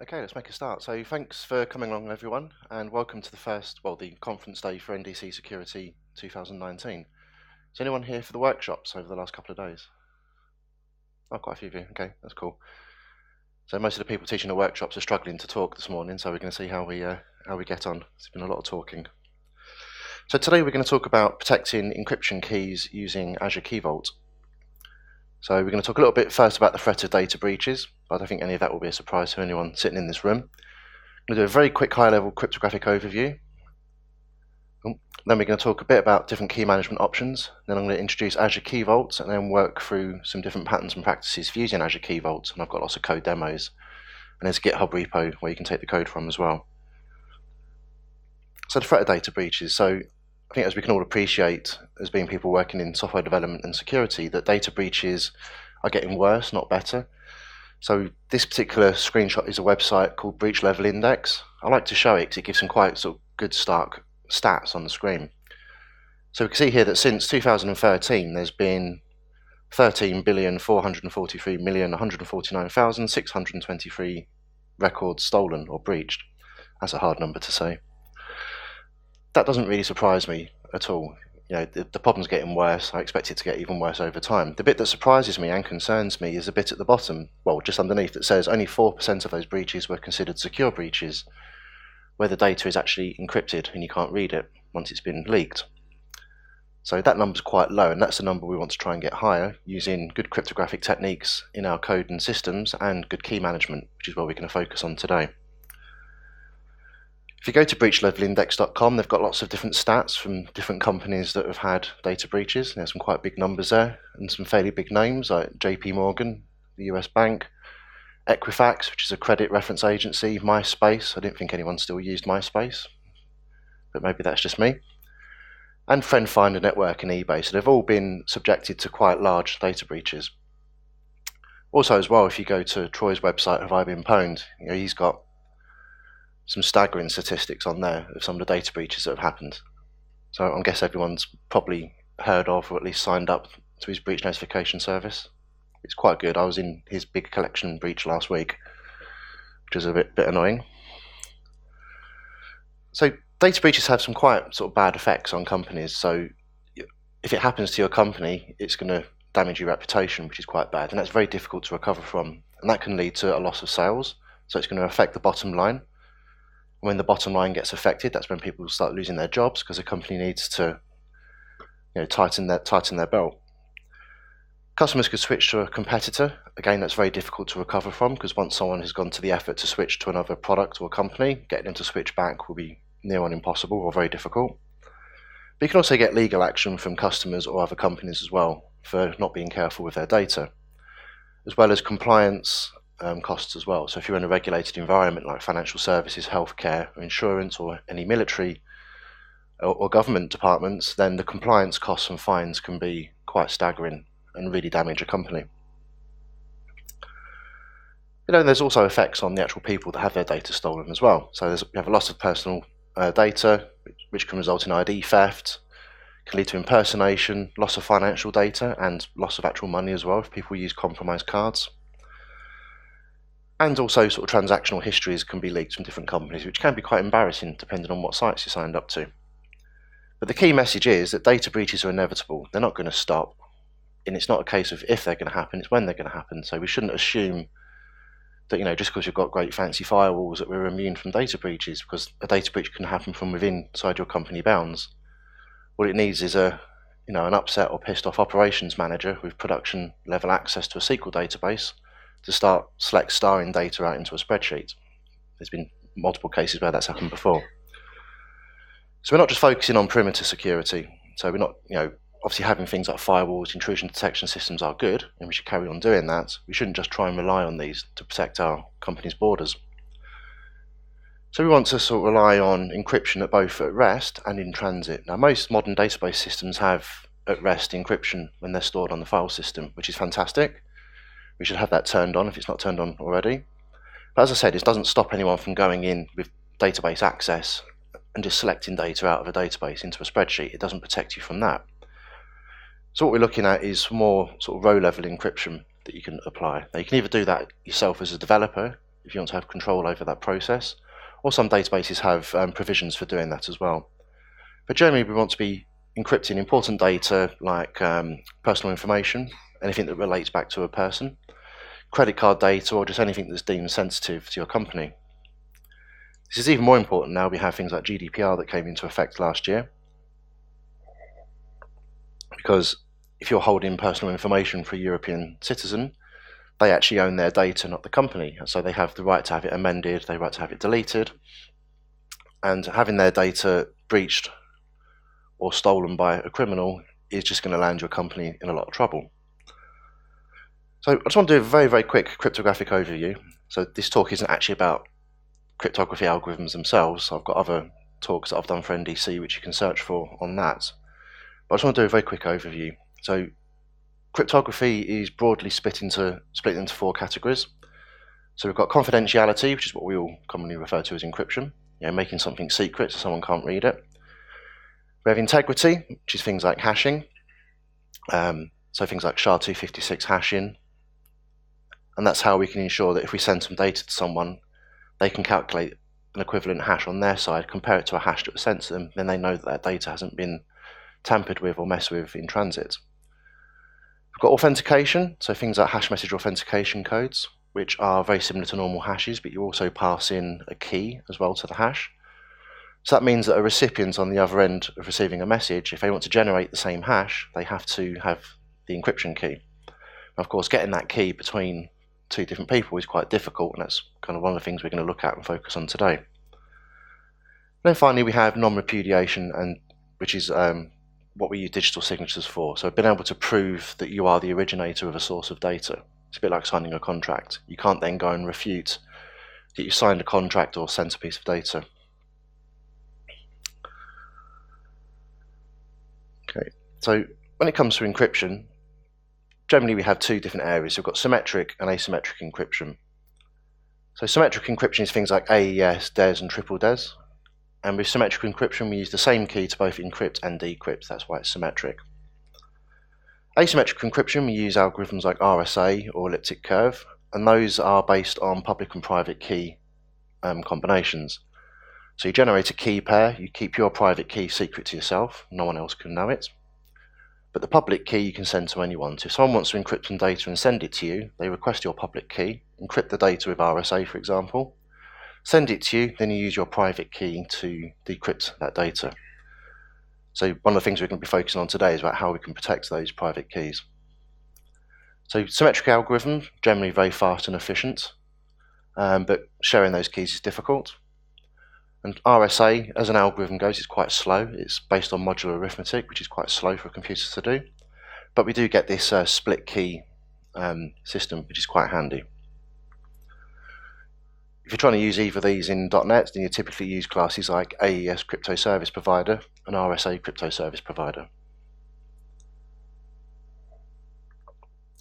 Okay, let's make a start. So thanks for coming along, everyone, and welcome to the conference day for NDC Security 2019. Is anyone here for the workshops over the last couple of days? Oh, quite a few of you. Okay, that's cool. So most of the people teaching the workshops are struggling to talk this morning, so we're going to see how we get on. There's been a lot of talking. So today we're going to talk about protecting encryption keys using Azure Key Vault. So we're going to talk a little bit first about the threat of data breaches, but I don't think any of that will be a surprise to anyone sitting in this room. I'm going to do a very quick high-level cryptographic overview. Then we're going to talk a bit about different key management options. Then I'm going to introduce Azure Key Vault and then work through some different patterns and practices for using Azure Key Vault. And I've got lots of code demos. And there's a GitHub repo where you can take the code from as well. So the threat of data breaches. So I think as we can all appreciate as being people working in software development and security, that data breaches are getting worse, not better. So this particular screenshot is a website called Breach Level Index. I like to show it because it gives some quite sort of good stark stats on the screen. So we can see here that since 2013 there's been 13,443,149,623 records stolen or breached. That's a hard number to say. That doesn't really surprise me at all. You know, the problem's getting worse. I expect it to get even worse over time. The bit that surprises me and concerns me is a bit at the bottom, well, just underneath, that says only 4% of those breaches were considered secure breaches, where the data is actually encrypted and you can't read it once it's been leaked. So that number's quite low, and that's the number we want to try and get higher using good cryptographic techniques in our code and systems and good key management, which is what we're going to focus on today. If you go to breachlevelindex.com, they've got lots of different stats from different companies that have had data breaches. There's some quite big numbers there, and some fairly big names like JP Morgan, the US bank, Equifax, which is a credit reference agency, MySpace. I didn't think anyone still used MySpace, but maybe that's just me. And FriendFinder Network and eBay. So they've all been subjected to quite large data breaches. Also as well, if you go to Troy's website, Have I Been Pwned, he's got some staggering statistics on there of some of the data breaches that have happened. So I guess everyone's probably heard of or at least signed up to his breach notification service. It's quite good. I was in his big collection breach last week, which was a bit annoying. So data breaches have some quite sort of bad effects on companies. So if it happens to your company, it's going to damage your reputation, which is quite bad, and that's very difficult to recover from, and that can lead to a loss of sales. So it's going to affect the bottom line. When the bottom line gets affected, that's when people start losing their jobs because the company needs to tighten their belt. Customers could switch to a competitor. Again, that's very difficult to recover from because once someone has gone to the effort to switch to another product or company, getting them to switch back will be near on impossible or very difficult. But you can also get legal action from customers or other companies as well for not being careful with their data, as well as compliance costs as well. So if you're in a regulated environment like financial services, healthcare, or insurance, or any military or government departments, then the compliance costs and fines can be quite staggering and really damage a company. There's also effects on the actual people that have their data stolen as well. So we have a loss of personal data, which can result in ID theft, can lead to impersonation, loss of financial data, and loss of actual money as well if people use compromised cards. And also sort of transactional histories can be leaked from different companies, which can be quite embarrassing depending on what sites you signed up to. But the key message is that data breaches are inevitable. They're not going to stop. And it's not a case of if they're going to happen, it's when they're going to happen. So we shouldn't assume that just because you've got great fancy firewalls that we're immune from data breaches, because a data breach can happen from inside your company bounds. What it needs is an upset or pissed off operations manager with production level access to a SQL database to start starring data out into a spreadsheet. There's been multiple cases where that's happened before. So we're not just focusing on perimeter security. So we're not, obviously having things like firewalls, intrusion detection systems are good, and we should carry on doing that. We shouldn't just try and rely on these to protect our company's borders. So we want to sort of rely on encryption both at rest and in transit. Now most modern database systems have at rest encryption when they're stored on the file system, which is fantastic. We should have that turned on if it's not turned on already. But as I said, it doesn't stop anyone from going in with database access and just selecting data out of a database into a spreadsheet. It doesn't protect you from that. So what we're looking at is more sort of row level encryption that you can apply. Now you can either do that yourself as a developer if you want to have control over that process, or some databases have provisions for doing that as well. But generally we want to be encrypting important data like personal information, anything that relates back to a person, credit card data, or just anything that's deemed sensitive to your company. This is even more important now we have things like GDPR that came into effect last year, because if you're holding personal information for a European citizen, they actually own their data, not the company, so they have the right to have it amended, they have the right to have it deleted, and having their data breached or stolen by a criminal is just going to land your company in a lot of trouble. So I just want to do a very, very quick cryptographic overview. So this talk isn't actually about cryptography algorithms themselves. I've got other talks that I've done for NDC which you can search for on that. But I just want to do a very quick overview. So cryptography is broadly split into 4 categories. So we've got confidentiality, which is what we all commonly refer to as encryption, making something secret so someone can't read it. We have integrity, which is things like hashing, so things like SHA-256 hashing, and that's how we can ensure that if we send some data to someone, they can calculate an equivalent hash on their side, compare it to a hash that was sent to them, then they know that that data hasn't been tampered with or messed with in transit. We've got authentication, so things like hash message authentication codes, which are very similar to normal hashes, but you also pass in a key as well to the hash. So that means that a recipient on the other end of receiving a message, if they want to generate the same hash, they have to have the encryption key. And of course, getting that key between 2 different people is quite difficult, and that's kind of one of the things we're going to look at and focus on today. And then finally we have non-repudiation, and which is what we use digital signatures for. So being able to prove that you are the originator of a source of data. It's a bit like signing a contract. You can't then go and refute that you signed a contract or sent a piece of data. Okay, so when it comes to encryption, generally we have 2 different areas. We've got symmetric and asymmetric encryption. So symmetric encryption is things like AES, DES and triple DES. And with symmetric encryption we use the same key to both encrypt and decrypt, that's why it's symmetric. Asymmetric encryption we use algorithms like RSA or elliptic curve, and those are based on public and private key combinations. So you generate a key pair, you keep your private key secret to yourself, no one else can know it. But the public key you can send to anyone. So if someone wants to encrypt some data and send it to you, they request your public key, encrypt the data with RSA for example, send it to you, then you use your private key to decrypt that data. So one of the things we're going to be focusing on today is about how we can protect those private keys. So symmetric algorithms, generally very fast and efficient, but sharing those keys is difficult. And RSA, as an algorithm goes, is quite slow. It's based on modular arithmetic, which is quite slow for computers to do. But we do get this split key system, which is quite handy. If you're trying to use either of these in .NET, then you typically use classes like AES Crypto Service Provider and RSA Crypto Service Provider.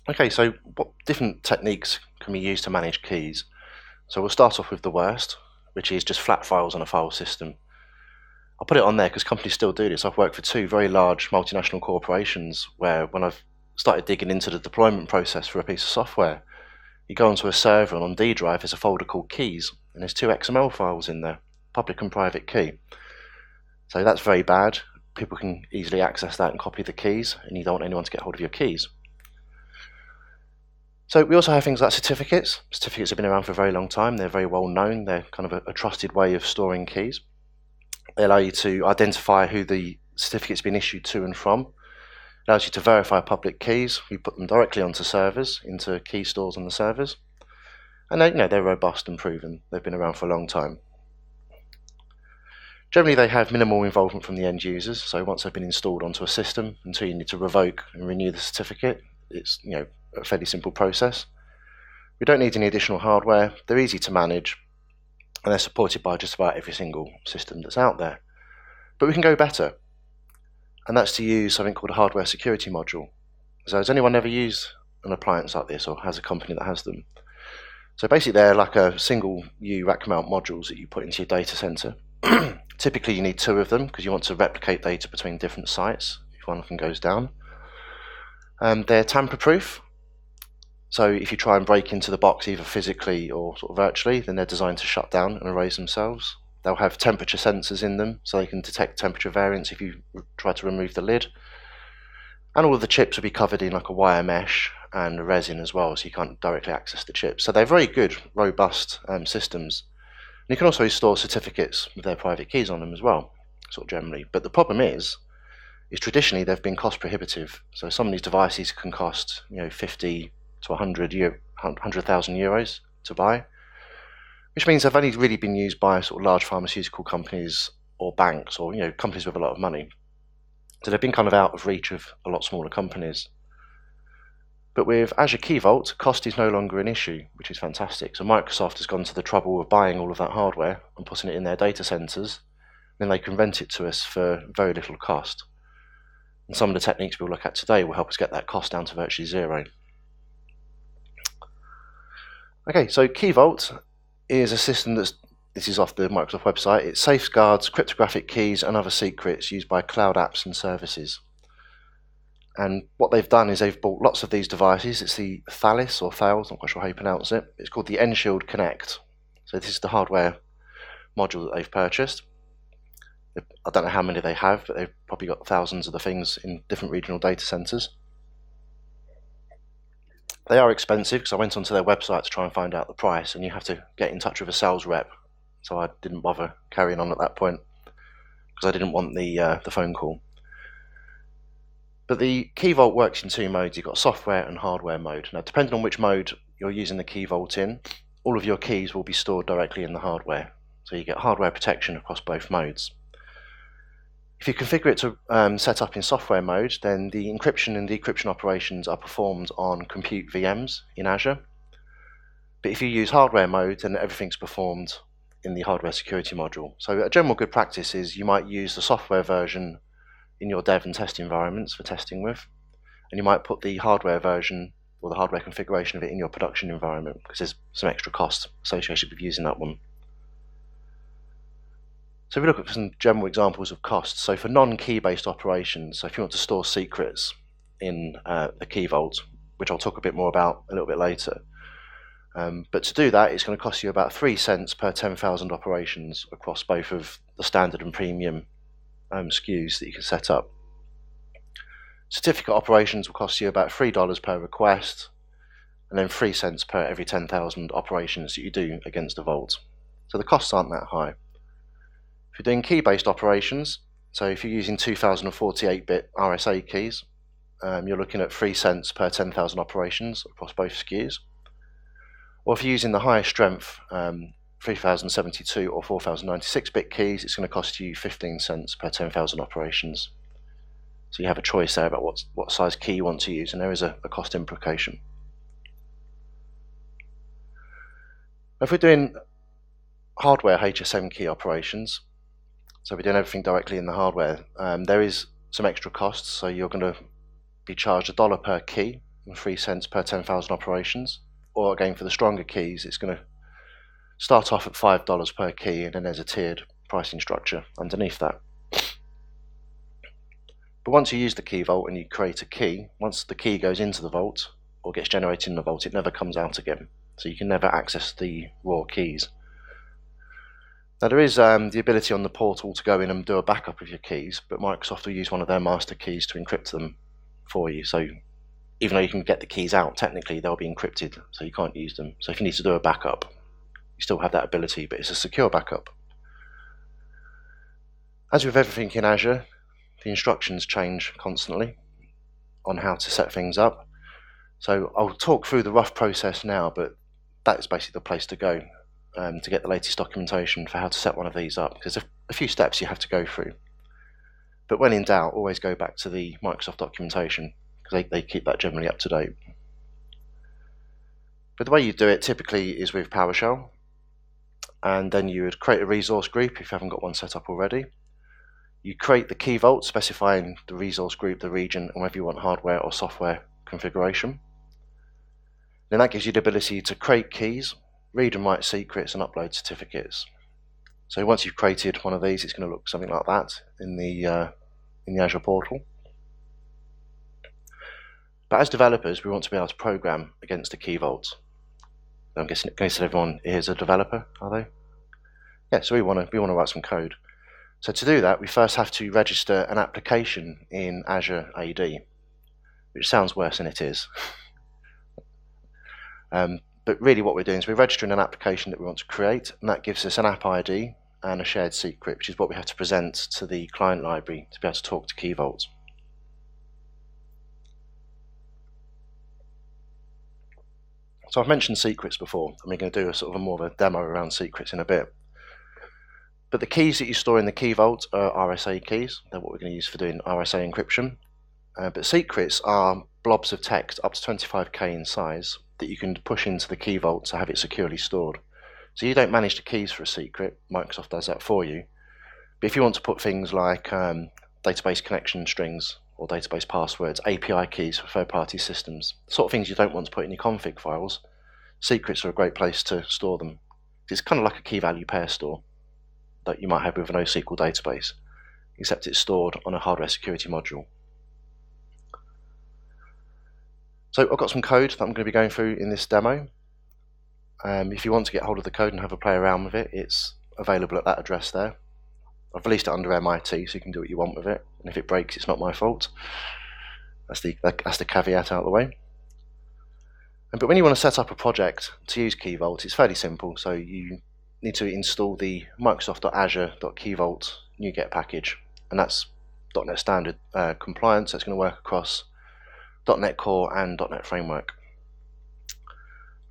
Okay, so what different techniques can we use to manage keys? So we'll start off with the worst, which is just flat files on a file system. I'll put it on there because companies still do this. I've worked for 2 very large multinational corporations where when I've started digging into the deployment process for a piece of software, you go onto a server and on D drive there's a folder called keys and there's 2 XML files in there, public and private key. So that's very bad. People can easily access that and copy the keys, and you don't want anyone to get hold of your keys. So we also have things like certificates. Certificates have been around for a very long time. They're very well known. They're kind of a trusted way of storing keys. They allow you to identify who the certificate's been issued to and from. It allows you to verify public keys. We put them directly onto servers, into key stores on the servers. And they're robust and proven. They've been around for a long time. Generally they have minimal involvement from the end users. So once they've been installed onto a system, until you need to revoke and renew the certificate, it's a fairly simple process. We don't need any additional hardware, they're easy to manage, and they're supported by just about every single system that's out there. But we can go better, and that's to use something called a hardware security module. So has anyone ever used an appliance like this, or has a company that has them? So basically they're like a single U rack mount modules that you put into your data center. Typically you need 2 of them because you want to replicate data between different sites if one of them goes down. They're tamper proof. So if you try and break into the box either physically or sort of virtually, then they're designed to shut down and erase themselves. They'll have temperature sensors in them, so they can detect temperature variance if you try to remove the lid. And all of the chips will be covered in like a wire mesh and a resin as well, so you can't directly access the chips. So they're very good, robust systems. And you can also store certificates with their private keys on them as well, sort of generally. But the problem is traditionally they've been cost prohibitive. So some of these devices can cost 50 to 100,000 euros to buy, which means they've only really been used by sort of large pharmaceutical companies or banks or companies with a lot of money. So they've been kind of out of reach of a lot smaller companies. But with Azure Key Vault, cost is no longer an issue, which is fantastic. So Microsoft has gone to the trouble of buying all of that hardware and putting it in their data centers. Then they can rent it to us for very little cost. And some of the techniques we'll look at today will help us get that cost down to virtually zero. Okay, so Key Vault is a system this is off the Microsoft website. It safeguards cryptographic keys and other secrets used by cloud apps and services. And what they've done is they've bought lots of these devices. It's the Thales or Thales, not quite sure how you pronounce it. It's called the Enshield Connect. So this is the hardware module that they've purchased. I don't know how many they have, but they've probably got thousands of the things in different regional data centers. They are expensive because I went onto their website to try and find out the price, and you have to get in touch with a sales rep. So I didn't bother carrying on at that point because I didn't want the phone call. But the Key Vault works in two modes. You've got software and hardware mode. Now, depending on which mode you're using the Key Vault in, all of your keys will be stored directly in the hardware. So you get hardware protection across both modes. If you configure it to set up in software mode, then the encryption and decryption operations are performed on compute VMs in Azure. But if you use hardware mode, then everything's performed in the hardware security module. So a general good practice is you might use the software version in your dev and test environments for testing with, and you might put the hardware version or the hardware configuration of it in your production environment because there's some extra cost associated with using that one. So we look at some general examples of costs. So for non-key based operations, so if you want to store secrets in the Key Vault, which I'll talk a bit more about a little bit later, but to do that, it's going to cost you about 3 cents per 10,000 operations across both of the standard and premium SKUs that you can set up. Certificate operations will cost you about $3 per request, and then 3 cents per every 10,000 operations that you do against a vault. So the costs aren't that high. If you're doing key-based operations, so if you're using 2048-bit RSA keys, you're looking at 3 cents per 10,000 operations across both SKUs. Or if you're using the higher strength 3072 or 4096-bit keys, it's going to cost you 15 cents per 10,000 operations. So you have a choice there about what size key you want to use, and there is a cost implication. If we're doing hardware HSM key operations, so we're doing everything directly in the hardware, there is some extra costs. So you're going to be charged $1 per key and 3 cents per 10,000 operations. Or again, for the stronger keys, it's going to start off at $5 per key, and then there's a tiered pricing structure underneath that. But once you use the Key Vault and you create a key, once the key goes into the vault or gets generated in the vault, it never comes out again. So you can never access the raw keys. Now there is the ability on the portal to go in and do a backup of your keys, but Microsoft will use one of their master keys to encrypt them for you. So even though you can get the keys out, technically they'll be encrypted, so you can't use them. So if you need to do a backup, you still have that ability, but it's a secure backup. As with everything in Azure, the instructions change constantly on how to set things up. So I'll talk through the rough process now, but that is basically the place to go to get the latest documentation for how to set one of these up. There's a few steps you have to go through. But when in doubt, always go back to the Microsoft documentation, because they keep that generally up to date. But the way you do it typically is with PowerShell, and then you would create a resource group if you haven't got one set up already. You create the Key Vault specifying the resource group, the region, and whether you want hardware or software configuration. Then that gives you the ability to create keys, read and write secrets, and upload certificates. So once you've created one of these, it's going to look something like that in the Azure portal. But as developers, we want to be able to program against the Key Vault. I'm guessing everyone here is a developer, are they? Yeah, so we want to write some code. So to do that, we first have to register an application in Azure AD, which sounds worse than it is. But really what we're doing is we're registering an application that we want to create, and that gives us an app ID and a shared secret, which is what we have to present to the client library to be able to talk to Key Vault. So I've mentioned secrets before, and we're going to do a sort of more of a demo around secrets in a bit. But the keys that you store in the Key Vault are RSA keys. They're what we're going to use for doing RSA encryption. But secrets are blobs of text up to 25k in size that you can push into the Key Vault to have it securely stored. So you don't manage the keys for a secret, Microsoft does that for you. But if you want to put things like database connection strings or database passwords, API keys for third-party systems, the sort of things you don't want to put in your config files, secrets are a great place to store them. It's kind of like a key value pair store that you might have with an NoSQL database, except it's stored on a hardware security module. So I've got some code that I'm going to be going through in this demo. If you want to get hold of the code and have a play around with it, it's available at that address there. I've released it under MIT, so you can do what you want with it, and if it breaks, it's not my fault. That's the caveat out of the way. But when you want to set up a project to use Key Vault, it's fairly simple. So you need to install the Microsoft.Azure.Key Vault NuGet package, and that's .NET Standard compliant, so it's going to work across .NET Core and .NET Framework.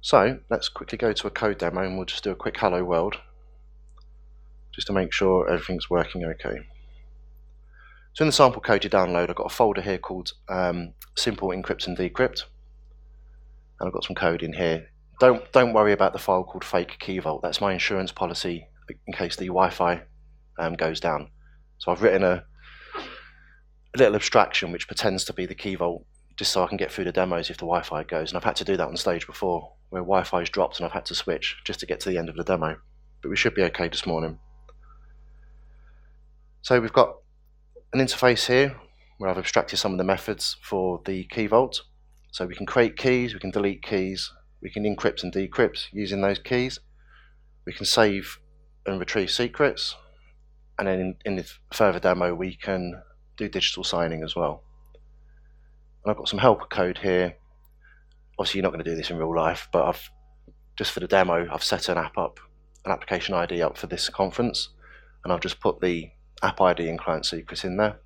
So let's quickly go to a code demo, and we'll just do a quick hello world, just to make sure everything's working okay. So in the sample code you download, I've got a folder here called Simple Encrypt and Decrypt, and I've got some code in here. Don't worry about the file called Fake Key Vault. That's my insurance policy in case the Wi-Fi goes down. So I've written a little abstraction which pretends to be the Key Vault, just so I can get through the demos if the Wi-Fi goes. And I've had to do that on stage before, where Wi-Fi's dropped and I've had to switch just to get to the end of the demo. But we should be okay this morning. So we've got an interface here where I've abstracted some of the methods for the Key Vault. So we can create keys, we can delete keys, we can encrypt and decrypt using those keys. We can save and retrieve secrets, and then in the further demo we can do digital signing as well. And I've got some helper code here. Obviously you're not going to do this in real life, but just for the demo I've set an application ID up for this conference, and I've just put the app ID and client secret in there.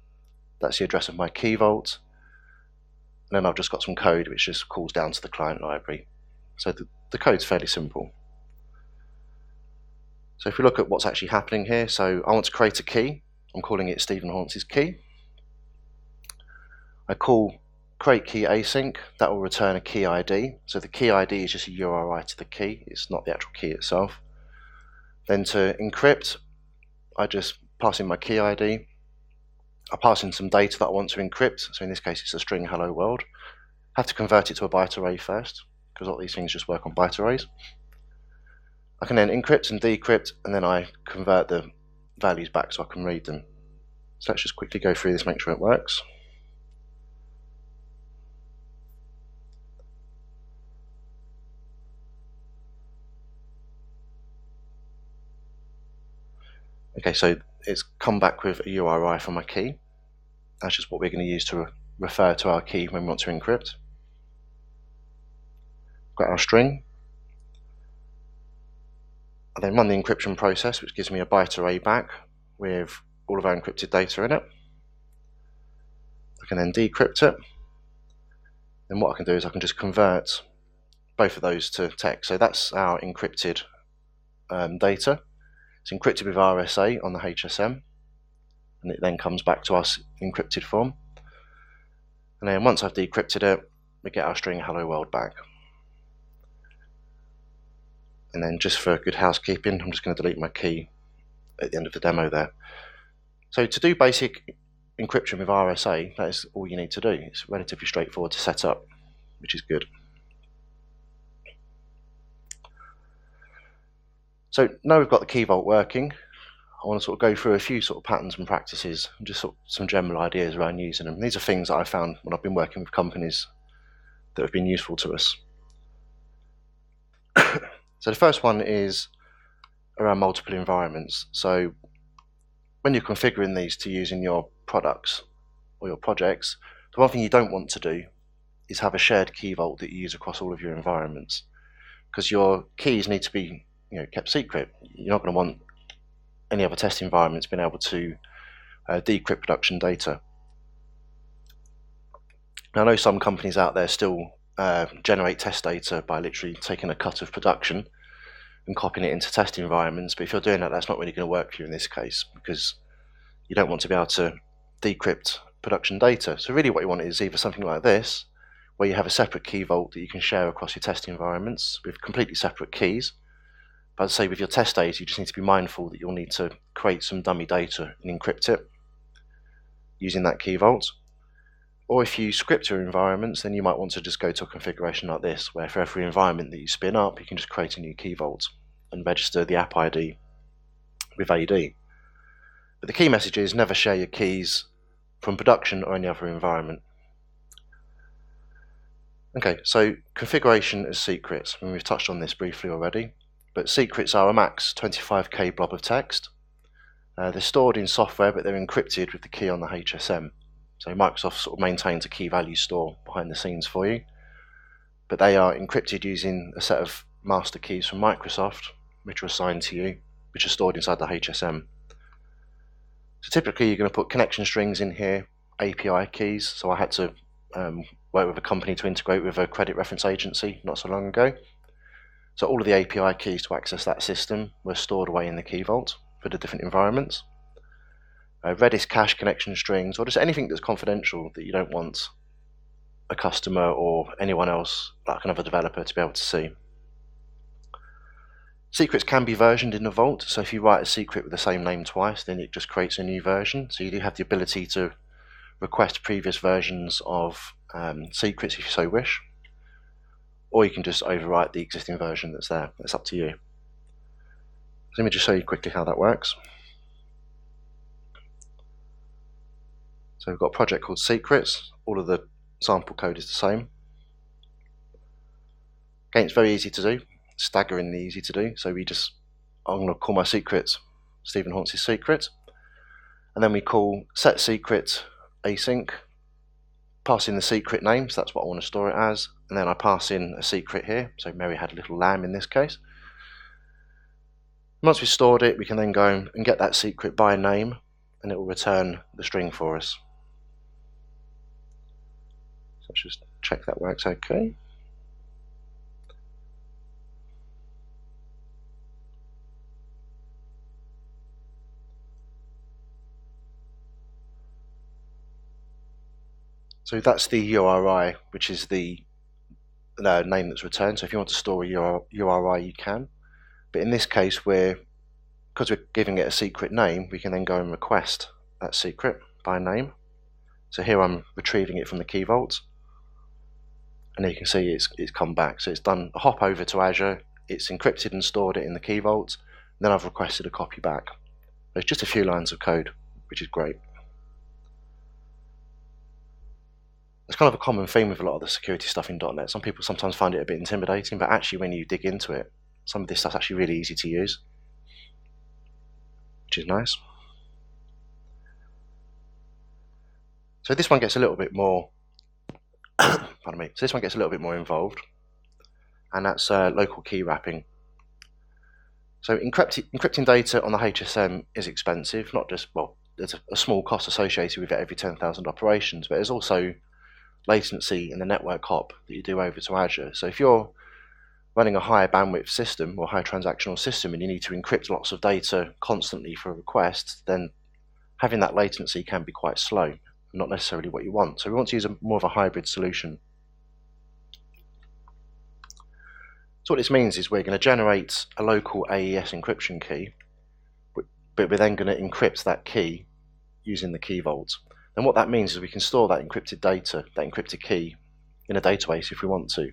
That's the address of my Key Vault, and then I've just got some code which just calls down to the client library. So the code's fairly simple. So if we look at what's actually happening here, so I want to create a key. I'm calling it Stephen Haunce's key. I call create key async, that will return a key ID. So the key ID is just a URI to the key, it's not the actual key itself. Then to encrypt, I just pass in my key ID. I pass in some data that I want to encrypt, so in this case it's a string hello world. I have to convert it to a byte array first, because all these things just work on byte arrays. I can then encrypt and decrypt, and then I convert the values back so I can read them. So let's just quickly go through this, make sure it works. Okay, so it's come back with a URI for my key. That's just what we're going to use to refer to our key when we want to encrypt. Got our string. I then run the encryption process, which gives me a byte array back with all of our encrypted data in it. I can then decrypt it. Then what I can do is I can just convert both of those to text. So that's our encrypted data. It's encrypted with RSA on the HSM, and it then comes back to us in encrypted form. And then once I've decrypted it, we get our string hello world back. And then just for good housekeeping, I'm just going to delete my key at the end of the demo there. So to do basic encryption with RSA, that is all you need to do. It's relatively straightforward to set up, which is good. So now we've got the Key Vault working, I want to sort of go through a few sort of patterns and practices and just sort of some general ideas around using them. These are things that I found when I've been working with companies that have been useful to us. So the first one is around multiple environments. So when you're configuring these to use in your products or your projects, the one thing you don't want to do is have a shared key vault that you use across all of your environments, because your keys need to be kept secret. You're not going to want any other test environments being able to decrypt production data. Now, I know some companies out there still generate test data by literally taking a cut of production and copying it into test environments, but if you're doing that, that's not really going to work for you in this case, because you don't want to be able to decrypt production data. So really what you want is either something like this, where you have a separate key vault that you can share across your test environments with completely separate keys. But I'd say with your test data, you just need to be mindful that you'll need to create some dummy data and encrypt it using that key vault. Or if you script your environments, then you might want to just go to a configuration like this, where for every environment that you spin up, you can just create a new key vault and register the app ID with AD. But the key message is never share your keys from production or any other environment. Okay, so configuration as secrets. I mean, we've touched on this briefly already, but secrets are a max 25k blob of text. They're stored in software, but they're encrypted with the key on the HSM. So Microsoft sort of maintains a key value store behind the scenes for you, but they are encrypted using a set of master keys from Microsoft, which are assigned to you, which are stored inside the HSM. So typically you're going to put connection strings in here, API keys. So I had to work with a company to integrate with a credit reference agency not so long ago. So all of the API keys to access that system were stored away in the key vault for the different environments. Redis cache connection strings, or just anything that's confidential that you don't want a customer or anyone else, like another developer, to be able to see. Secrets can be versioned in the vault, so if you write a secret with the same name twice, then it just creates a new version. So you do have the ability to request previous versions of secrets if you so wish, or you can just overwrite the existing version that's there. It's up to you. So let me just show you quickly how that works. So we've got a project called Secrets. All of the sample code is the same. Again, it's very easy to do, staggeringly easy to do. So I'm going to call my secret Stephen Haunce's secret, and then we call set secret async, pass in the secret name, so that's what I want to store it as, and then I pass in a secret here. So Mary had a little lamb in this case. Once we've stored it, we can then go and get that secret by name, and it will return the string for us. So let's just check that works okay. So that's the URI, which is the name that's returned. So if you want to store a URI, you can. But in this case, because we're giving it a secret name, we can then go and request that secret by name. So here I'm retrieving it from the key vault, and you can see it's come back. So it's done a hop over to Azure, it's encrypted and stored it in the key vault, and then I've requested a copy back. There's just a few lines of code, which is great. It's kind of a common theme with a lot of the security stuff in .NET. Some people sometimes find it a bit intimidating, but actually when you dig into it, some of this stuff's actually really easy to use, which is nice. So this one gets a little bit more pardon me. So this one gets a little bit more involved, and that's local key wrapping. So encrypting data on the HSM is expensive. Not just, well, there's a small cost associated with it every 10,000 operations, but there's also latency in the network hop that you do over to Azure. So if you're running a high bandwidth system or high transactional system and you need to encrypt lots of data constantly for requests, then having that latency can be quite slow, not necessarily what you want. So we want to use more of a hybrid solution. So what this means is we're going to generate a local AES encryption key, but we're then going to encrypt that key using the key vault. And what that means is we can store that encrypted data, that encrypted key, in a database if we want to,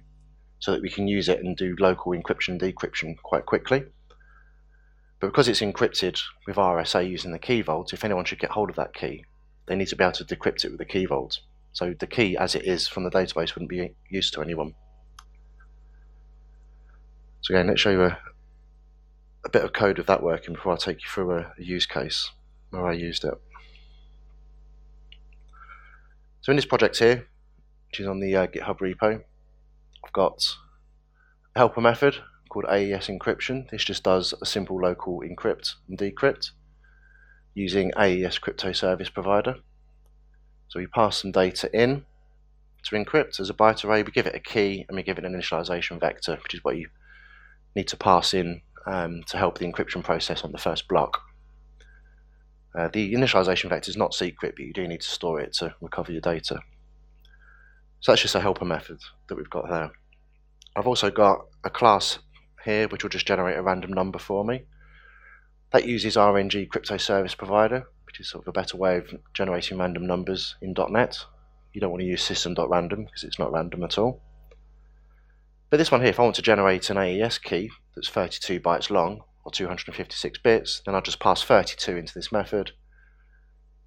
so that we can use it and do local encryption and decryption quite quickly. But because it's encrypted with RSA using the key vault, if anyone should get hold of that key, they need to be able to decrypt it with the key vault. So the key as it is from the database wouldn't be used to anyone. So again, let's show you a bit of code of that working before I take you through a use case where I used it. So in this project here, which is on the GitHub repo, I've got a helper method called AES Encryption. This just does a simple local encrypt and decrypt using AES Crypto Service Provider. So we pass some data in to encrypt as a byte array, we give it a key, and we give it an initialization vector, which is what you need to pass in to help the encryption process on the first block. The initialization vector is not secret, but you do need to store it to recover your data. So that's just a helper method that we've got there. I've also got a class here which will just generate a random number for me. That uses RNG Crypto Service Provider, which is sort of a better way of generating random numbers in .NET. You don't want to use system.random because it's not random at all. But this one here, if I want to generate an AES key that's 32 bytes long or 256 bits, then I'll just pass 32 into this method.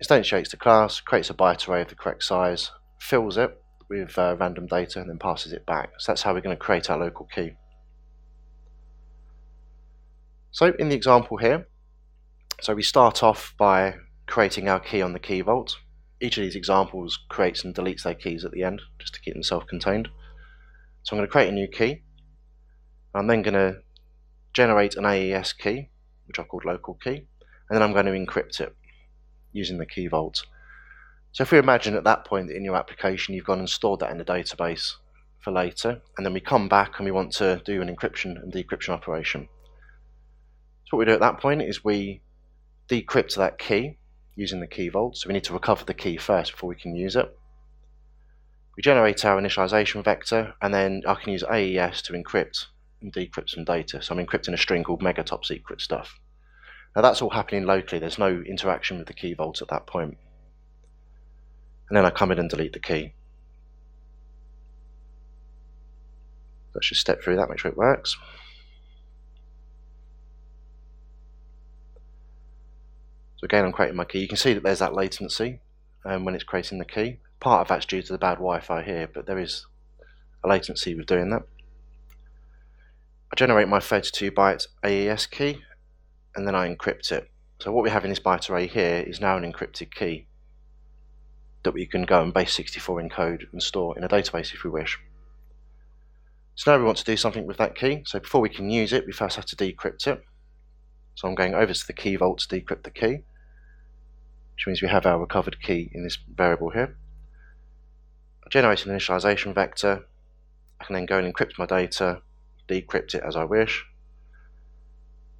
Instantiates the class, creates a byte array of the correct size, fills it with random data, and then passes it back. So that's how we're going to create our local key. So in the example here, so we start off by creating our key on the Key Vault. Each of these examples creates and deletes their keys at the end, just to keep them self-contained. So I'm going to create a new key. I'm then going to generate an AES key, which I've called local key, and then I'm going to encrypt it using the Key Vault. So if we imagine at that point in your application you've gone and stored that in the database for later, and then we come back and we want to do an encryption and decryption operation. So what we do at that point is we decrypt that key using the Key Vault, so we need to recover the key first before we can use it. We generate our initialization vector, and then I can use AES to encrypt and decrypt some data. So I'm encrypting a string called mega top secret stuff. Now that's all happening locally, there's no interaction with the Key Vault at that point. And then I come in and delete the key. Let's just step through that, make sure it works. So again, I'm creating my key. You can see that there's that latency when it's creating the key. Part of that's due to the bad Wi-Fi here, but there is a latency with doing that. I generate my 32 byte AES key, and then I encrypt it. So what we have in this byte array here is now an encrypted key that we can go and base64 encode and store in a database if we wish. So now we want to do something with that key. So before we can use it, we first have to decrypt it. So I'm going over to the Key Vault to decrypt the key, which means we have our recovered key in this variable here. I generate an initialization vector. I can then go and encrypt my data, decrypt it as I wish.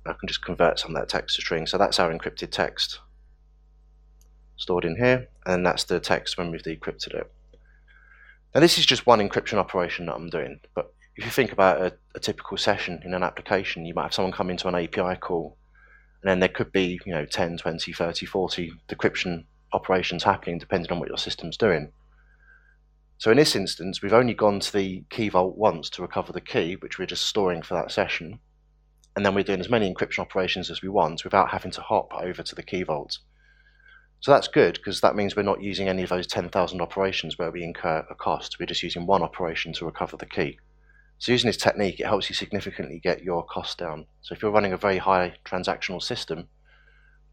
I can just convert some of that text to string. So that's our encrypted text stored in here, and that's the text when we've decrypted it. Now this is just one encryption operation that I'm doing, but if you think about a typical session in an application, you might have someone come into an API call, and then there could be 10, 20, 30, 40 decryption operations happening depending on what your system's doing. So in this instance, we've only gone to the Key Vault once to recover the key, which we're just storing for that session, and then we're doing as many encryption operations as we want without having to hop over to the Key Vault. So that's good, because that means we're not using any of those 10,000 operations where we incur a cost. We're just using one operation to recover the key. So using this technique, it helps you significantly get your costs down. So if you're running a very high transactional system,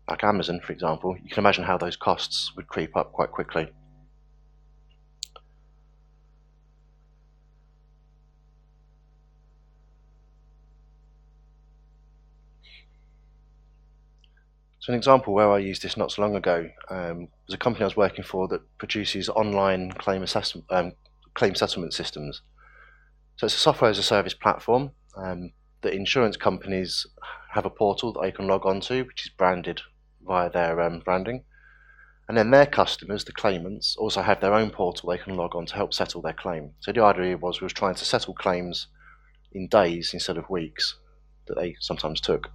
like Amazon, for example, you can imagine how those costs would creep up quite quickly. So an example where I used this not so long ago was a company I was working for that produces online claim settlement systems. So it's a software as a service platform that insurance companies have a portal that they can log on to, which is branded via their branding. And then their customers, the claimants, also have their own portal they can log on to help settle their claim. So the idea was we were trying to settle claims in days instead of weeks that they sometimes took.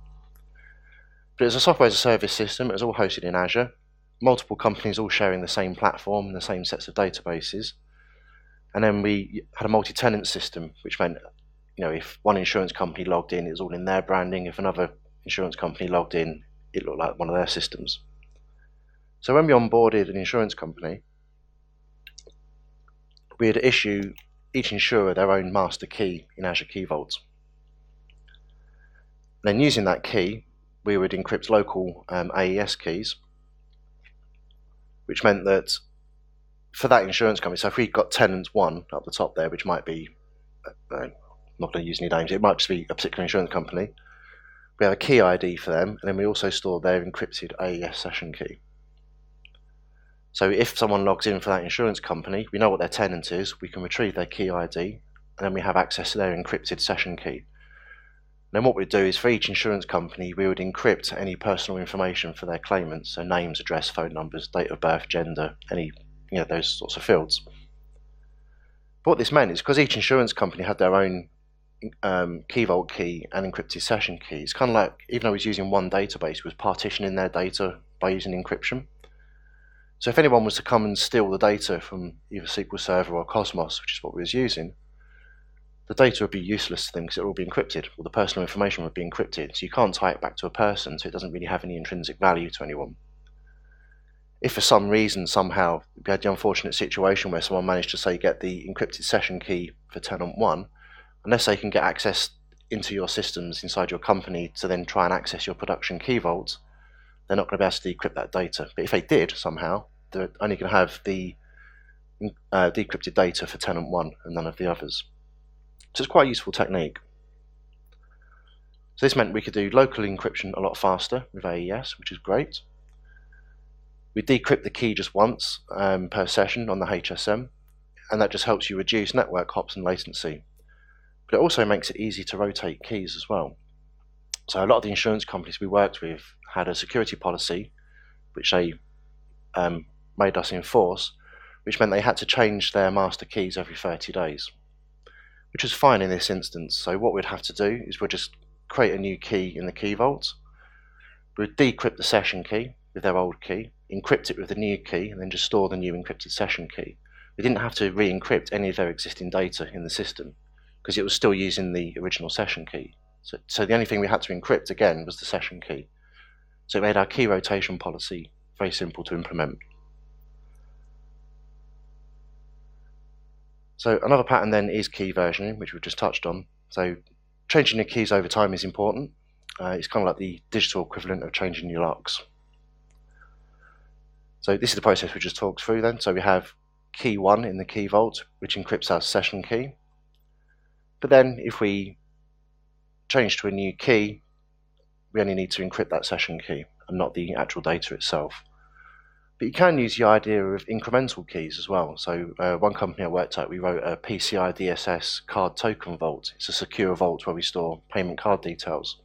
But it's a software as a service system. It was all hosted in Azure. Multiple companies all sharing the same platform and the same sets of databases. And then we had a multi-tenant system, which meant, if one insurance company logged in, it was all in their branding. If another insurance company logged in, it looked like one of their systems. So when we onboarded an insurance company, we'd issue each insurer their own master key in Azure Key Vault. Then using that key, we would encrypt local AES keys, which meant that for that insurance company, so if we've got tenant 1 up the top there, which might be, I'm not going to use any names, it might just be a particular insurance company, we have a key ID for them, and then we also store their encrypted AES session key. So if someone logs in for that insurance company, we know what their tenant is, we can retrieve their key ID, and then we have access to their encrypted session key. Then what we'd do is for each insurance company, we would encrypt any personal information for their claimants, so names, address, phone numbers, date of birth, gender, any those sorts of fields. But what this meant is because each insurance company had their own Key Vault key and encrypted session key, it's kind of like, even though it was using one database, it was partitioning their data by using encryption. So if anyone was to come and steal the data from either SQL Server or Cosmos, which is what we was using, the data would be useless to them because it would all be encrypted, or the personal information would be encrypted, so you can't tie it back to a person, so it doesn't really have any intrinsic value to anyone. If for some reason, somehow, we had the unfortunate situation where someone managed to, say, get the encrypted session key for tenant 1, unless they can get access into your systems inside your company to then try and access your production key vault, they're not going to be able to decrypt that data. But if they did somehow, they're only going to have the decrypted data for tenant 1 and none of the others. So it's quite a useful technique. So this meant we could do local encryption a lot faster with AES, which is great. We decrypt the key just once per session on the HSM, and that just helps you reduce network hops and latency. But it also makes it easy to rotate keys as well. So a lot of the insurance companies we worked with had a security policy, which they made us enforce, which meant they had to change their master keys every 30 days. Which was fine in this instance. So what we'd have to do is we'd just create a new key in the key vault. We'd decrypt the session key with their old key, encrypt it with the new key, and then just store the new encrypted session key. We didn't have to re-encrypt any of their existing data in the system because it was still using the original session key. So the only thing we had to encrypt again was the session key. So it made our key rotation policy very simple to implement. So another pattern then is key versioning, which we've just touched on. So changing your keys over time is important. It's kind of like the digital equivalent of changing your locks. So this is the process we just talked through then. So we have key 1 in the key vault, which encrypts our session key. But then if we change to a new key, we only need to encrypt that session key and not the actual data itself. But you can use the idea of incremental keys as well. So one company I worked at, we wrote a PCI DSS card token vault. It's a secure vault where we store payment card details.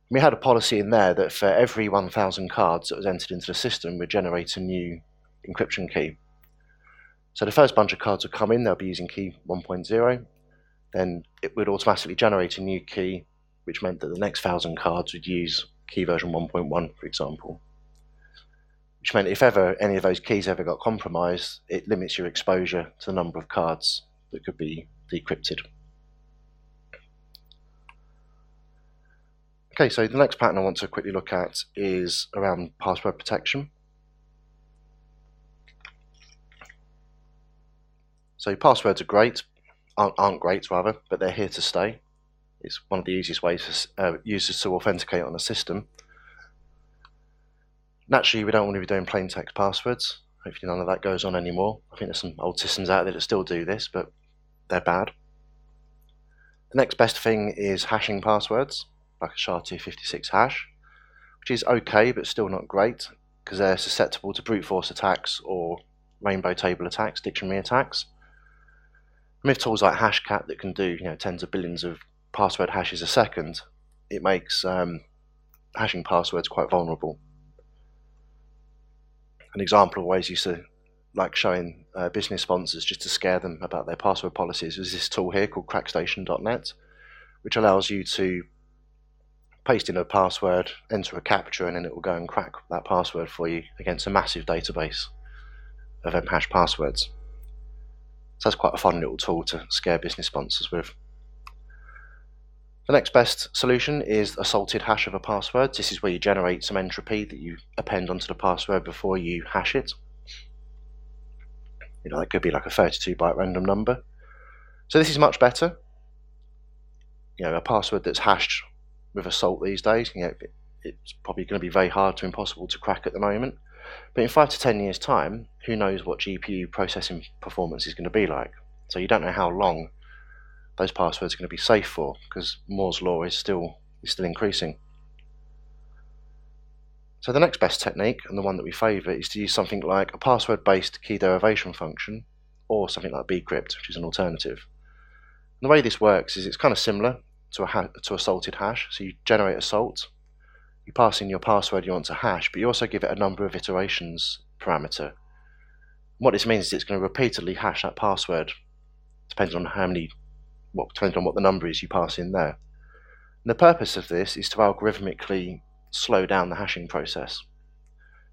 We had a policy in there that for every 1,000 cards that was entered into the system, we'd generate a new encryption key. So the first bunch of cards would come in, they'll be using key 1.0. Then it would automatically generate a new key, which meant that the next 1,000 cards would use key version 1.1, for example. Which meant if ever any of those keys ever got compromised, it limits your exposure to the number of cards that could be decrypted. Okay, so the next pattern I want to quickly look at is around password protection. So passwords are great, aren't great rather, but they're here to stay. It's one of the easiest ways for users to authenticate on a system. Naturally, we don't want to be doing plain text passwords. Hopefully none of that goes on anymore. I think there's some old systems out there that still do this, but they're bad. The next best thing is hashing passwords, like a SHA-256 hash, which is okay, but still not great, because they're susceptible to brute force attacks or rainbow table attacks, dictionary attacks. And with tools like Hashcat that can do tens of billions of password hashes a second, it makes hashing passwords quite vulnerable. An example of ways used to like showing business sponsors just to scare them about their password policies is this tool here called crackstation.net, which allows you to paste in a password, enter a captcha, and then it will go and crack that password for you against a massive database of hashed passwords. So that's quite a fun little tool to scare business sponsors with. The next best solution is a salted hash of a password. This is where you generate some entropy that you append onto the password before you hash it. that could be like a 32-byte random number. So this is much better. A password that's hashed with a salt these days, it's probably going to be very hard to impossible to crack at the moment. But in 5 to 10 years' time, who knows what GPU processing performance is going to be like. So you don't know how long those passwords are going to be safe for, because Moore's law is still increasing. So the next best technique, and the one that we favour, is to use something like a password-based key derivation function, or something like bcrypt, which is an alternative. And the way this works is it's kind of similar to a salted hash. So you generate a salt, you pass in your password you want to hash, but you also give it a number of iterations parameter. And what this means is it's going to repeatedly hash that password, depending on what the number is you pass in there. And the purpose of this is to algorithmically slow down the hashing process.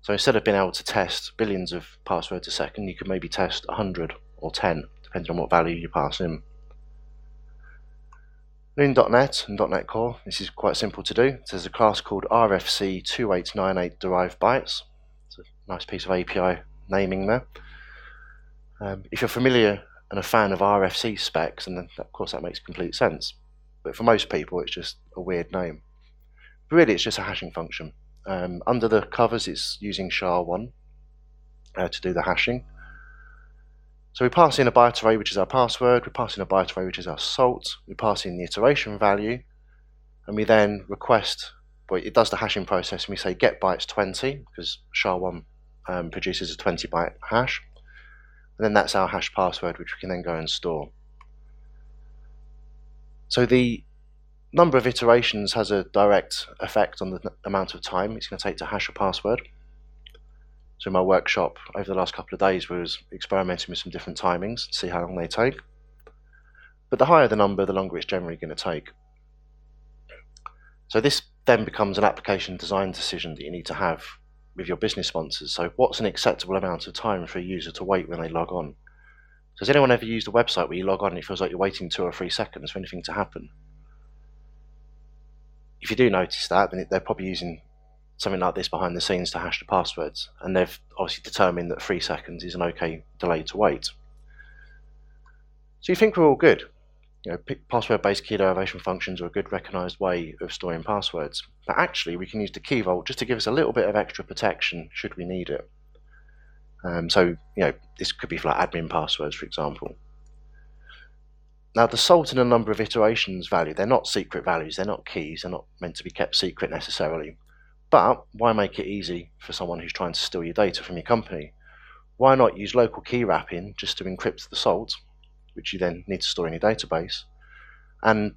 So instead of being able to test billions of passwords a second, you could maybe test 100 or 10, depending on what value you pass in. In .NET and .NET Core, this is quite simple to do. There's a class called RFC2898 derived bytes. It's a nice piece of API naming there. If you're familiar and a fan of RFC specs, and then of course that makes complete sense. But for most people, it's just a weird name. But really, it's just a hashing function. Under the covers, it's using SHA-1 to do the hashing. So we pass in a byte array, which is our password, we pass in a byte array, which is our salt, we pass in the iteration value, and we then request, it does the hashing process, and we say get bytes 20, because SHA-1 produces a 20-byte hash, and then that's our hash password, which we can then go and store. So the number of iterations has a direct effect on the amount of time it's going to take to hash a password. So in my workshop over the last couple of days, we was experimenting with some different timings to see how long they take. But the higher the number, the longer it's generally going to take. So this then becomes an application design decision that you need to have with your business sponsors. So what's an acceptable amount of time for a user to wait when they log on? So has anyone ever used a website where you log on and it feels like you're waiting 2 or 3 seconds for anything to happen? If you do notice that, then they're probably using something like this behind the scenes to hash the passwords, and they've obviously determined that 3 seconds is an okay delay to wait. So you think we're all good. Password-based key derivation functions are a good recognised way of storing passwords, but actually we can use the Key Vault just to give us a little bit of extra protection should we need it. This could be for like admin passwords, for example. Now the salt and a number of iterations value, they're not secret values, they're not keys, they're not meant to be kept secret necessarily. But why make it easy for someone who's trying to steal your data from your company? Why not use local key wrapping just to encrypt the salt, which you then need to store in your database? And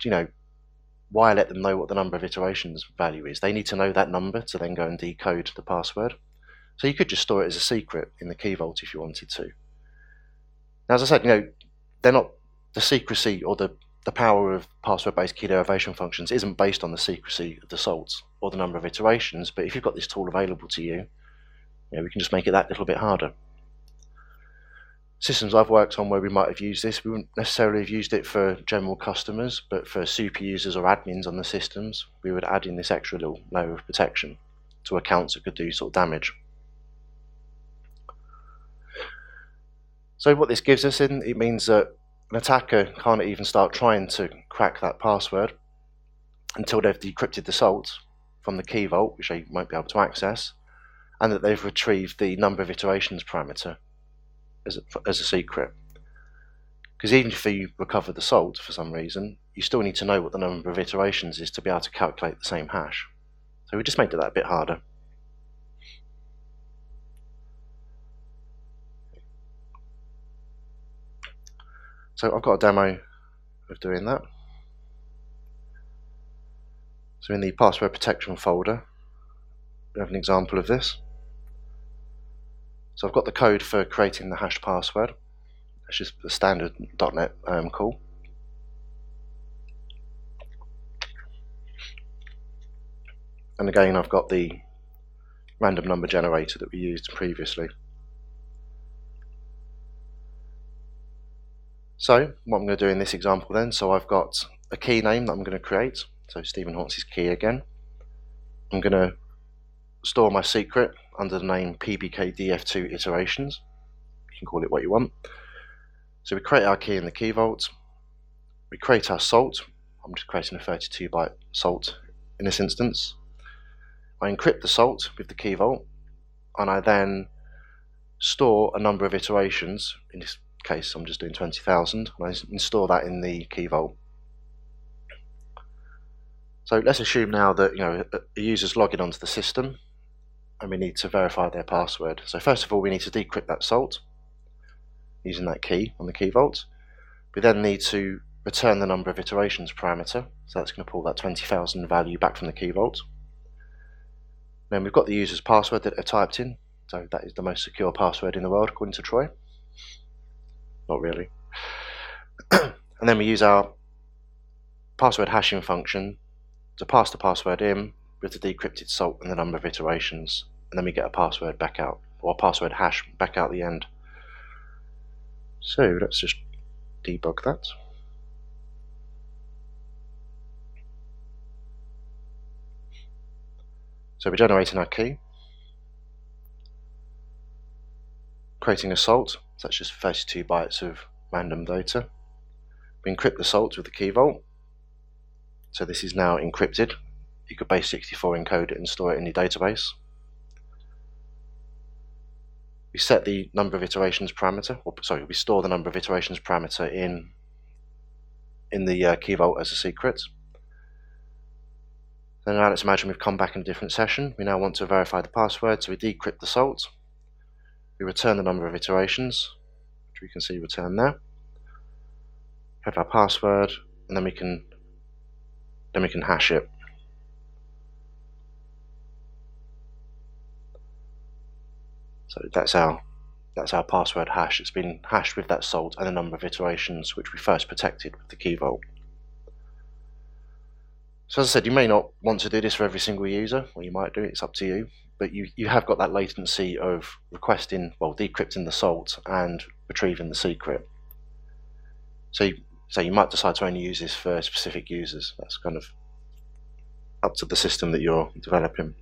why let them know what the number of iterations value is? They need to know that number to then go and decode the password. So you could just store it as a secret in the Key Vault if you wanted to. Now, as I said, they're not the secrecy or the power of password-based key derivation functions isn't based on the secrecy of the salts or the number of iterations, but if you've got this tool available to you, we can just make it that little bit harder. Systems I've worked on where we might have used this, we wouldn't necessarily have used it for general customers, but for super users or admins on the systems, we would add in this extra little layer of protection to accounts that could do sort of damage. So what this gives us it means that an attacker can't even start trying to crack that password until they've decrypted the salt from the Key Vault, which they won't be able to access, and that they've retrieved the number of iterations parameter as a secret. Because even if you recover the salt for some reason, you still need to know what the number of iterations is to be able to calculate the same hash. So we just made that a bit harder. So I've got a demo of doing that. So in the password protection folder, we have an example of this. So I've got the code for creating the hashed password. It's just a standard .NET call. And again, I've got the random number generator that we used previously. So what I'm going to do in this example then, so I've got a key name that I'm going to create, so Stephen Hawkes' key again. I'm going to store my secret under the name PBKDF2 iterations. You can call it what you want. So we create our key in the Key Vault. We create our salt. I'm just creating a 32-byte salt in this instance. I encrypt the salt with the Key Vault, and I then store a number of iterations. In this case, I'm just doing 20,000, and I install that in the Key Vault. So let's assume now that a user's logging onto the system, and we need to verify their password. So first of all, we need to decrypt that salt using that key on the Key Vault. We then need to return the number of iterations parameter, so that's going to pull that 20,000 value back from the Key Vault. Then we've got the user's password that are typed in, so that is the most secure password in the world according to Troy. Not really. And then we use our password hashing function to pass the password in with the decrypted salt and the number of iterations, and then we get a password back out, or a password hash back out the end. So let's just debug that. So we're generating our key, creating a salt, so that's just 32 bytes of random data. We encrypt the salt with the Key Vault, so this is now encrypted. You could base64 encode it and store it in your database. We set the number of iterations parameter, we store the number of iterations parameter in the Key Vault as a secret. Then now let's imagine we've come back in a different session. We now want to verify the password, so we decrypt the salt. We return the number of iterations, which we can see return there. We have our password, and then we can hash it. So that's our password hash. It's been hashed with that salt and a number of iterations, which we first protected with the Key Vault. So as I said, you may not want to do this for every single user, or you might do, it's up to you, but you have got that latency of decrypting the salt and retrieving the secret. So you might decide to only use this for specific users. That's kind of up to the system that you're developing.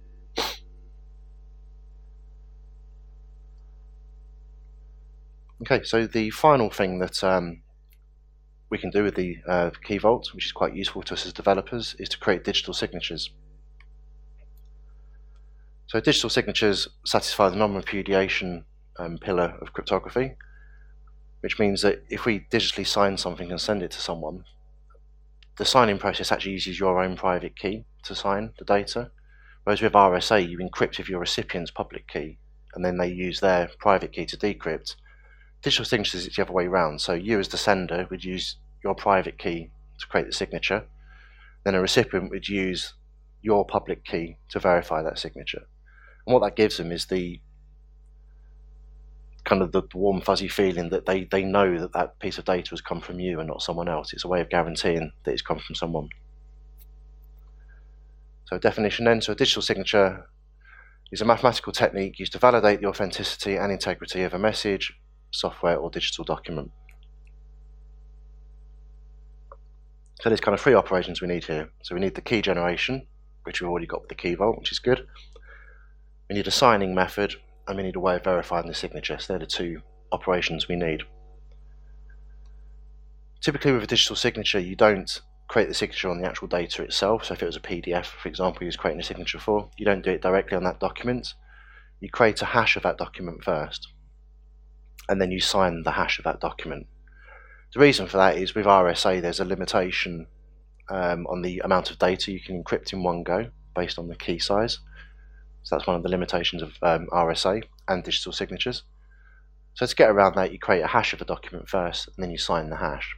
Okay, so the final thing that we can do with the Key Vault, which is quite useful to us as developers, is to create digital signatures. So digital signatures satisfy the non-repudiation pillar of cryptography, which means that if we digitally sign something and send it to someone, the signing process actually uses your own private key to sign the data, whereas with RSA you encrypt with your recipient's public key, and then they use their private key to decrypt. Digital signatures is the other way around, so you as the sender would use your private key to create the signature, then a recipient would use your public key to verify that signature. And what that gives them is the kind of the warm fuzzy feeling that they know that that piece of data has come from you and not someone else. It's a way of guaranteeing that it's come from someone. So definition then, so a digital signature is a mathematical technique used to validate the authenticity and integrity of a message, software or digital document. So there's kind of three operations we need here. So we need the key generation, which we've already got with the Key Vault, which is good. We need a signing method, and we need a way of verifying the signature. So they're the two operations we need. Typically with a digital signature, you don't create the signature on the actual data itself. So if it was a PDF, for example, you was creating a signature for, you don't do it directly on that document. You create a hash of that document first, and then you sign the hash of that document. The reason for that is with RSA there's a limitation on the amount of data you can encrypt in one go based on the key size. So that's one of the limitations of RSA and digital signatures. So to get around that, you create a hash of a document first, and then you sign the hash.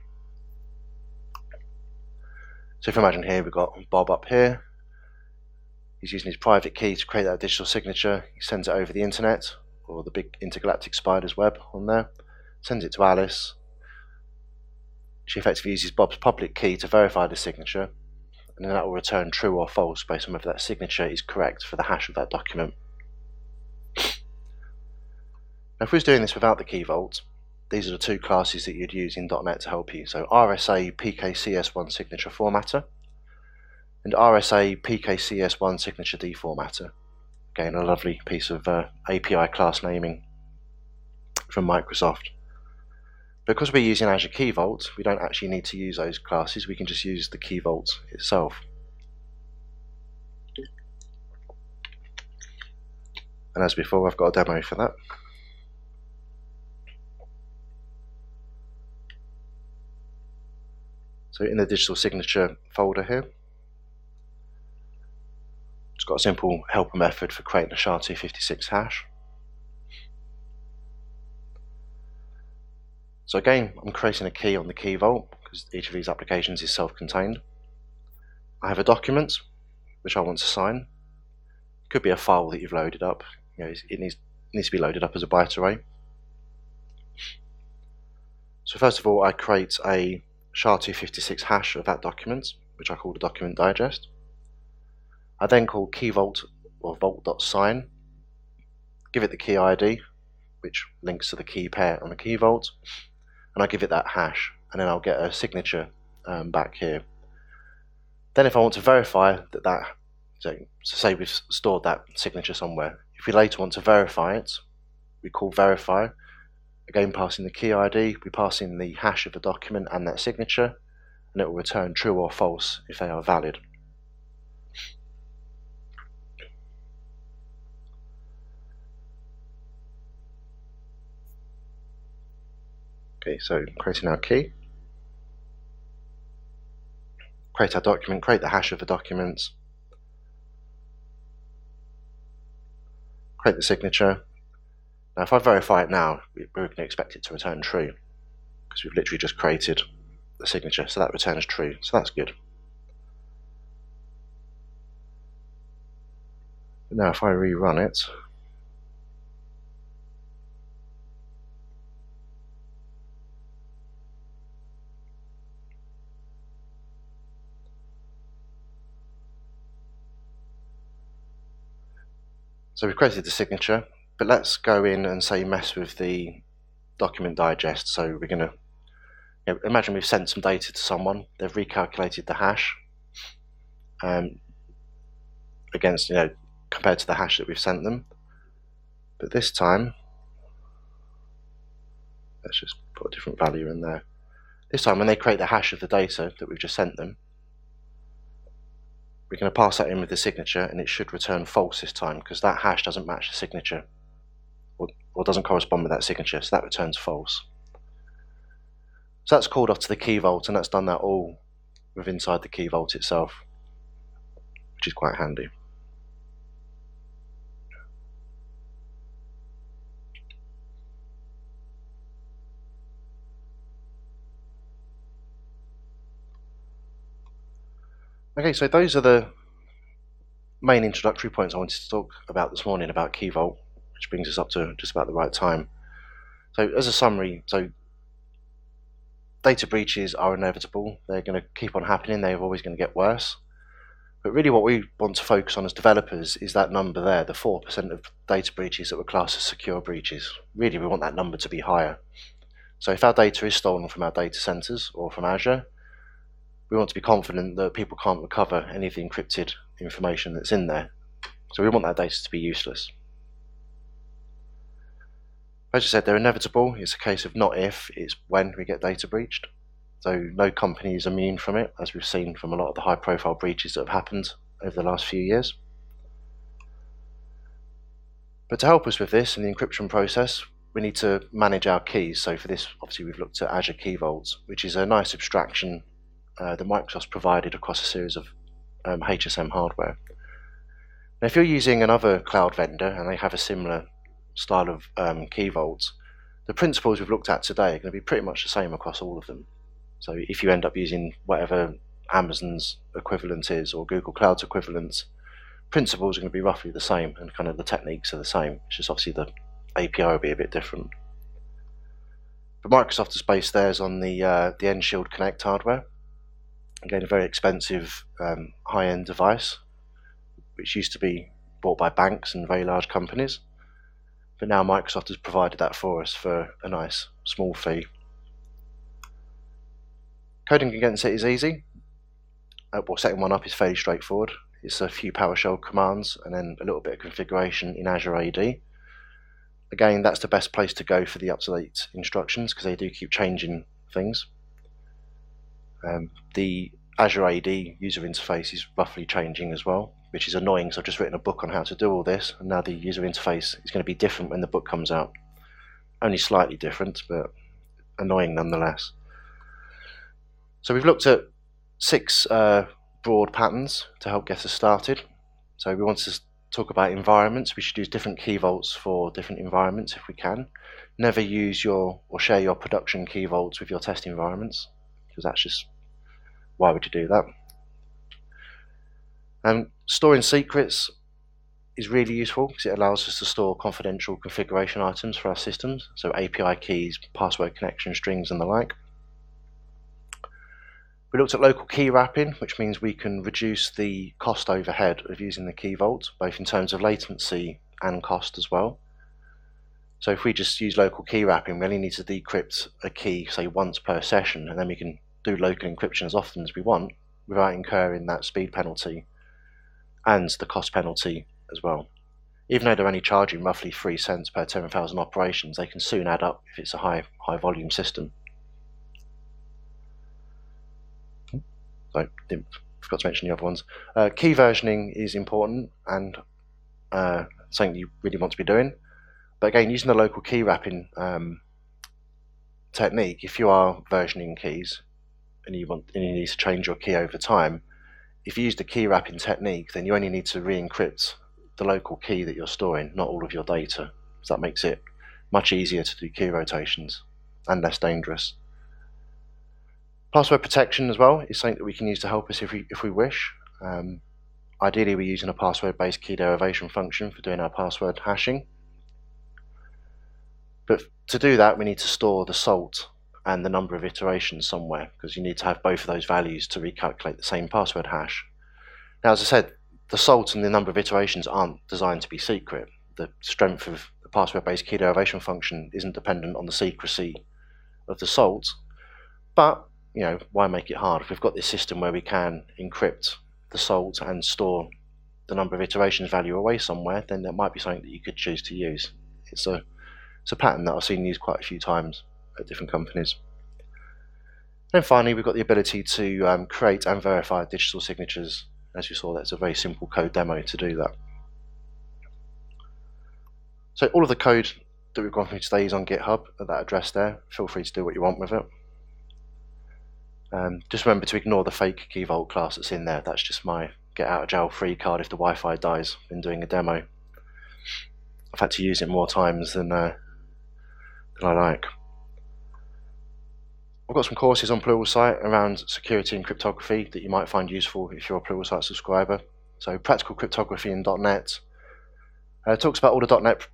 So if you imagine here, we've got Bob up here. He's using his private key to create that digital signature. He sends it over the internet, or the big intergalactic spider's web on there, sends it to Alice. She effectively uses Bob's public key to verify the signature, and then that will return true or false based on whether that signature is correct for the hash of that document. Now if we was doing this without the Key Vault, these are the two classes that you'd use in .NET to help you. So RSA PKCS1 signature formatter and RSA PKCS1 signature deformatter. Again, a lovely piece of API class naming from Microsoft. Because we're using Azure Key Vault, we don't actually need to use those classes, we can just use the Key Vault itself. And as before, I've got a demo for that. So in the digital signature folder here, it's got a simple helper method for creating a SHA-256 hash. So again, I'm creating a key on the Key Vault because each of these applications is self-contained. I have a document which I want to sign. It could be a file that you've loaded up. It needs to be loaded up as a byte array. So first of all, I create a SHA-256 hash of that document, which I call the document digest. I then call key vault or vault.sign, give it the key ID, which links to the key pair on the key vault, and I give it that hash, and then I'll get a signature back here. Then if I want to verify so say we've stored that signature somewhere, if we later want to verify it, we call verify, again passing the key ID, we pass in the hash of the document and that signature, and it will return true or false if they are valid. Okay, so creating our key, create our document, create the hash of the documents, create the signature. Now if I verify it now, we're going to expect it to return true because we've literally just created the signature, so that returns true, so that's good. But now if I rerun it, so we've created the signature, but let's go in and say mess with the document digest. So we're going to imagine we've sent some data to someone, they've recalculated the hash against, compared to the hash that we've sent them. But this time, let's just put a different value in there. This time when they create the hash of the data that we've just sent them, we're going to pass that in with the signature, and it should return false this time because that hash doesn't match the signature or doesn't correspond with that signature, so that returns false. So that's called off to the Key Vault, and that's done that all with inside the Key Vault itself, which is quite handy. Okay, so those are the main introductory points I wanted to talk about this morning about Key Vault, which brings us up to just about the right time. So as a summary, data breaches are inevitable. They're going to keep on happening. They're always going to get worse. But really what we want to focus on as developers is that number there, the 4% of data breaches that were classed as secure breaches. Really we want that number to be higher. So if our data is stolen from our data centers or from Azure, we want to be confident that people can't recover any of the encrypted information that's in there. So we want that data to be useless. As I said, they're inevitable. It's a case of not if, it's when we get data breached. So no company is immune from it, as we've seen from a lot of the high-profile breaches that have happened over the last few years. But to help us with this in the encryption process, we need to manage our keys. So for this, obviously we've looked at Azure Key Vault, which is a nice abstraction that Microsoft's provided across a series of HSM hardware. Now if you're using another cloud vendor and they have a similar style of Key Vault, the principles we've looked at today are going to be pretty much the same across all of them. So if you end up using whatever Amazon's equivalent is or Google Cloud's equivalent, principles are going to be roughly the same and kind of the techniques are the same. It's just obviously the API will be a bit different. But Microsoft has based theirs on the Enshield Connect hardware. Again, a very expensive high-end device, which used to be bought by banks and very large companies. But now Microsoft has provided that for us for a nice small fee. Coding against it is easy. Setting one up is fairly straightforward. It's a few PowerShell commands and then a little bit of configuration in AzureAD. Again, that's the best place to go for the up-to-date instructions because they do keep changing things. The AzureAD user interface is roughly changing as well, which is annoying because I've just written a book on how to do all this, and now the user interface is going to be different when the book comes out. Only slightly different, but annoying nonetheless. So we've looked at 6 broad patterns to help get us started. So we want to talk about environments. We should use different key vaults for different environments if we can. Never use or share your production key vaults with your test environments, because that's just, why would you do that? Storing secrets is really useful because it allows us to store confidential configuration items for our systems, so API keys, password connection strings and the like. We looked at local key wrapping, which means we can reduce the cost overhead of using the key vault, both in terms of latency and cost as well. So if we just use local key wrapping, we only need to decrypt a key, say, once per session, and then we can do local encryption as often as we want without incurring that speed penalty and the cost penalty as well. Even though they're only charging roughly 3 cents per 10,000 operations, they can soon add up if it's a high volume system. So, forgot to mention the other ones. Key versioning is important and something you really want to be doing. But again, using the local key wrapping technique, if you are versioning keys and you need to change your key over time, if you use the key wrapping technique, then you only need to re-encrypt the local key that you're storing, not all of your data. So that makes it much easier to do key rotations and less dangerous. Password protection as well is something that we can use to help us if we wish. Ideally, we're using a password-based key derivation function for doing our password hashing. But to do that, we need to store the salt and the number of iterations somewhere, because you need to have both of those values to recalculate the same password hash. Now, as I said, the salt and the number of iterations aren't designed to be secret. The strength of the password-based key derivation function isn't dependent on the secrecy of the salt, but why make it hard? If we've got this system where we can encrypt the salt and store the number of iterations value away somewhere, then that might be something that you could choose to use. It's a pattern that I've seen used quite a few times at different companies. And finally, we've got the ability to create and verify digital signatures. As you saw, that's a very simple code demo to do that. So all of the code that we've gone through today is on GitHub at that address there. Feel free to do what you want with it. Just remember to ignore the fake Key Vault class that's in there. That's just my get out of jail free card if the Wi-Fi dies in doing a demo. I've had to use it more times than I like. I've got some courses on Pluralsight around security and cryptography that you might find useful if you're a Pluralsight subscriber. So Practical Cryptography in .NET talks about all the .NET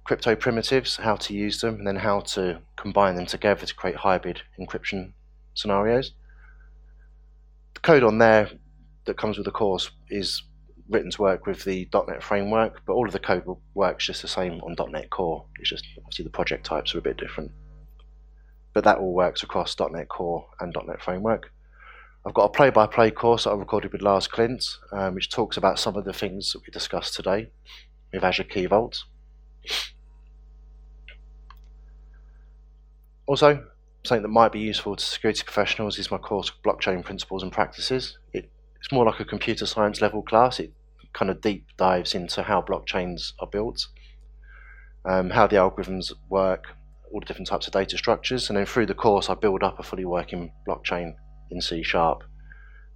crypto primitives, how to use them, and then how to combine them together to create hybrid encryption scenarios. The code on there that comes with the course is written to work with the .NET framework, but all of the code works just the same on .NET Core. It's just obviously the project types are a bit different. But that all works across .NET Core and .NET Framework. I've got a play-by-play course that I recorded with Lars Klint, which talks about some of the things that we discussed today with Azure Key Vault. Also, something that might be useful to security professionals is my course, Blockchain Principles and Practices. It's more like a computer science level class. It kind of deep dives into how blockchains are built, how the algorithms work, all the different types of data structures, and then through the course I build up a fully working blockchain in C#,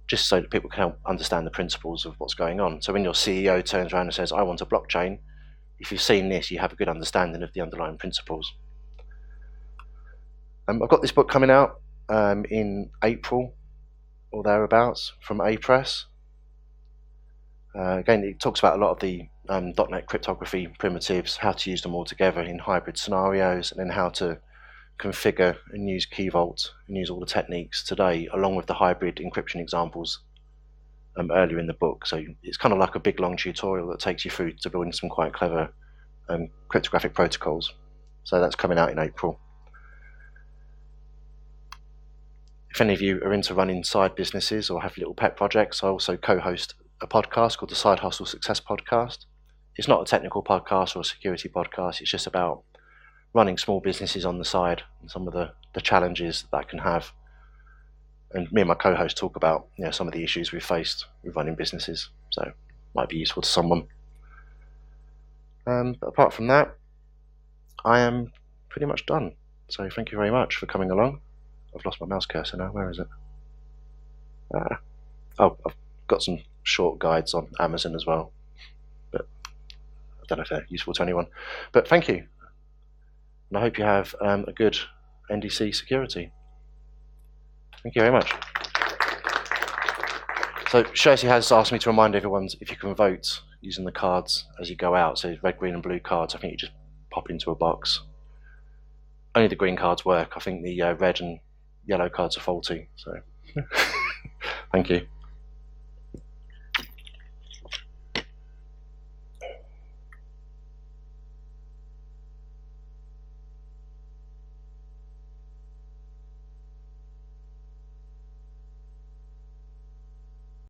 just so that people can help understand the principles of what's going on. So when your CEO turns around and says, I want a blockchain, if you've seen this, you have a good understanding of the underlying principles. I've got this book coming out in April or thereabouts from A Press. Again, it talks about a lot of the .NET cryptography primitives, how to use them all together in hybrid scenarios, and then how to configure and use Key Vault and use all the techniques today, along with the hybrid encryption examples earlier in the book. So it's kind of like a big long tutorial that takes you through to building some quite clever cryptographic protocols. So that's coming out in April. If any of you are into running side businesses or have little pet projects, I also co-host a podcast called the Side Hustle Success Podcast. it's not a technical podcast or a security podcast. It's just about running small businesses on the side and some of the challenges that can have. And me and my co-host talk about some of the issues we've faced with running businesses. So might be useful to someone. But apart from that, I am pretty much done. So thank you very much for coming along. I've lost my mouse cursor now. Where is it? I've got some short guides on Amazon as well, but I don't know if they're useful to anyone. But thank you, and I hope you have a good NDC security. Thank you very much. So Shirley has asked me to remind everyone if you can vote using the cards as you go out. So red, green and blue cards, I think you just pop into a box. Only the green cards work. I think the red and yellow cards are faulty. So thank you.